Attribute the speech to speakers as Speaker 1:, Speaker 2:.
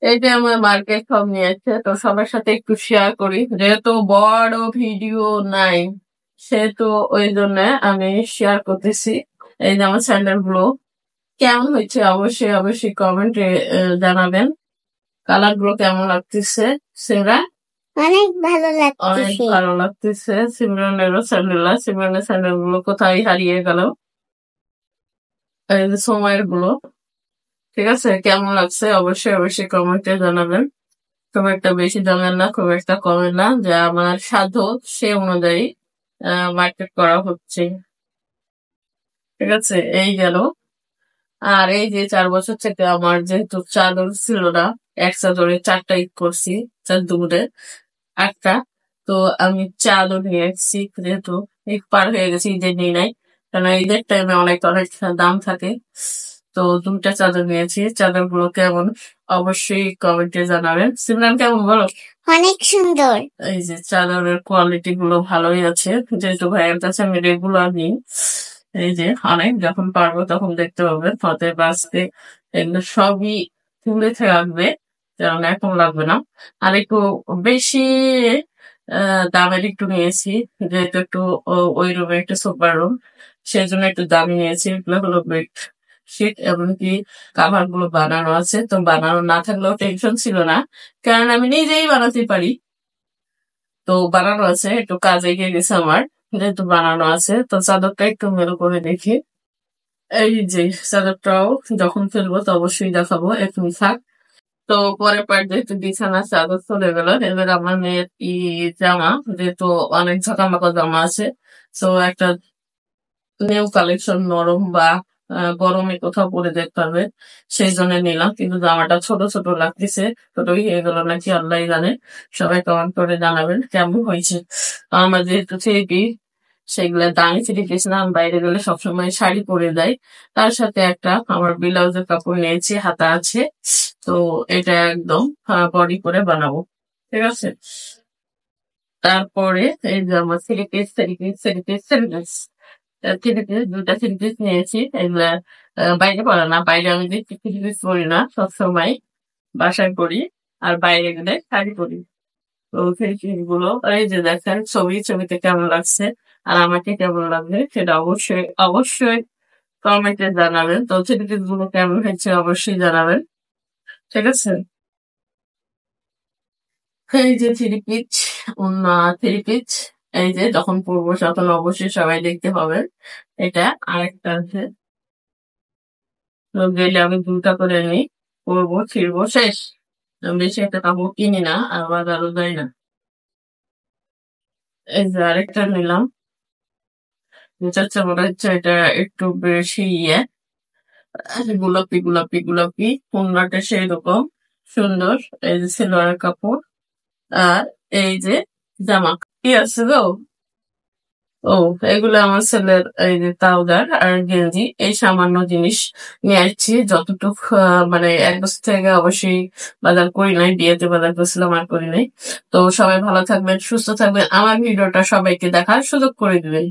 Speaker 1: এই যে আমার মার্কেট সব নিয়েছে, তো সবার সাথে একটু শেয়ার করি, যেহেতু বড় ভিডিও নাই সেহেতু ওই জন্য আমি শেয়ার করতেছি। এই যে আমার স্যান্ডেল গুলো কেমন হয়েছে অবশ্যই অবশ্যই কমেন্টে জানাবেন। কালার গুলো কেমন লাগতেছে সেরা?
Speaker 2: অনেক ভালো
Speaker 1: অনেক
Speaker 2: লাগতেছে।
Speaker 1: ভালো লাগতেছে। সিমরানেরও স্যান্ডেল, সিমরানের স্যান্ডেল গুলো কোথায় হারিয়ে গেল। এই যে সময়ের গুলো, ঠিক আছে, কেমন লাগছে অবশ্যই অবশ্যই কমেন্টে জানাবেন। খুব একটা বেশি দামের না, খুব একটা কমের না, যা আমার সাধ্য সে অনুযায়ী মার্কেট করা হচ্ছে। ঠিক আছে, এই গেল। আর এই যে 4 বছর থেকে আমার যেহেতু চাদর ছিল না, এক চাদরে 4টা ঈদ করছি, 4 দুপুরে 8টা। তো আমি চাদর নিয়ে এসেছি, যেহেতু ঈদ পার হয়ে গেছে, ঈদের নিয়ে নাই, কারণ ঈদের টাইমে অনেক অনেক দাম থাকে। তো 2টা চাদর নিয়েছি। চাদর গুলো কেমন অবশ্যই কমেন্টে জানাবেন। সিমরান কেমন বলো?
Speaker 2: অনেক সুন্দর।
Speaker 1: এই যে চাদরের কোয়ালিটি গুলো ভালোই আছে, যেহেতু ভাইয়ের কাছে আমি রেগুলার নিই। এই যে অনেক, যখন পারবো তখন দেখতে পাবেন, ফতে বাঁচতে এগুলো সবই তুলে রাখবে, কারণ এখন লাগবে না। আর একটু বেশি দামের একটু নিয়েছি, যেহেতু একটু ওই রুমে একটা সুপার রুম, সেই জন্য একটু দামি নিয়েছি। এগুলো হলো বেড শীট, এমনকি কাভার গুলো বানানো আছে, তো বানানো না থাকলেও টেনশন ছিল না, কারণ আমি নিজেই বানাতে পারি। তো বানানো আছে, একটু কাজ এগিয়ে গেছে আমার, যেহেতু বানানো আছে। তো চাদরটা একটু মেরু করে দেখি। এই যে চাদরটাও যখন ফেলবো তো অবশ্যই দেখাবো, এখন থাক। তো পরের পার্ট যেহেতু বিছানার চাদর চলে গেল, এবার আমার মেয়ের জামা, যেহেতু অনেক ঝাঁকামাকা জামা আছে, তো একটা নিউ কালেকশন, নরম বা গরমে কোথাও পরে যেতে পারবে, সেই জন্য নিলাম। কিন্তু জামাটা ছোট ছোট লাগতেছে, ছোটই হয়ে গেল নাকি আল্লাহ জানে। সবাই কমেন্ট করে জানাবেন কেমন হয়েছে। আমার যেহেতু থ্রি, সেগুলো দামি থ্রি পিস না, আমি বাইরে গেলে সবসময় শাড়ি পরে যাই, তার সাথে একটা আমার ব্লাউজের কাপড় নিয়েছি, হাতা আছে। তো এটা একদম বডি করে বানাবো, ঠিক আছে। তারপরে এই যে আমার three piece three piece three piece three piece three piece 2টা থ্রি পিস নিয়েছি। এগুলা বাইরে পরা না, বাইরে আমি যে থ্রি পিস পরি না, সবসময় বাসায় পরি, আর বাইরে গেলে শাড়ি পরি। তো সেই গুলো এই যে দেখেন, ছবিতে কেমন লাগছে আর আমাকে কেমন লাগবে সেটা অবশ্যই অবশ্যই কমেন্টে জানাবেন। তো থ্রি পিস গুলো কেমন হয়েছে অবশ্যই জানাবেন, ঠিক আছে। এই যে থ্রি পিচ, থ্রি পিচ, এই যে যখন পরবো তখন অবশ্যই সবাই দেখতে পাবেন। এটা আরেকটা আছে, তো গেলে আমি 2টা করে নিই, পরবো ছিড়বো শেষ। আমি বেশি একটা কাপড় কিনি না, আর বাজারও যাই না। এই যে আরেকটা নিলাম, চাচ্ছে মনে হচ্ছে এটা একটু বেশি গোলাপি গোলাপি গোলাপি, কোনটা সেই রকম সুন্দর। এই যে সিলোয়ার কাপড়, আর এই যে জামা, কি আছে গো? ও, এগুলো আমার ছেলের এই যে ট্রাউজার আর গেঞ্জি, এই সামান্য জিনিস নিয়ে আসছি, যতটুকু মানে 1 বছর থেকে অবশ্যই বাজার করি নাই, বিয়েতে বাজার করছিলাম আর করি নাই। তো সবাই ভালো থাকবেন, সুস্থ থাকবেন, আমার ভিডিওটা সবাইকে দেখার সুযোগ করে দিবেন।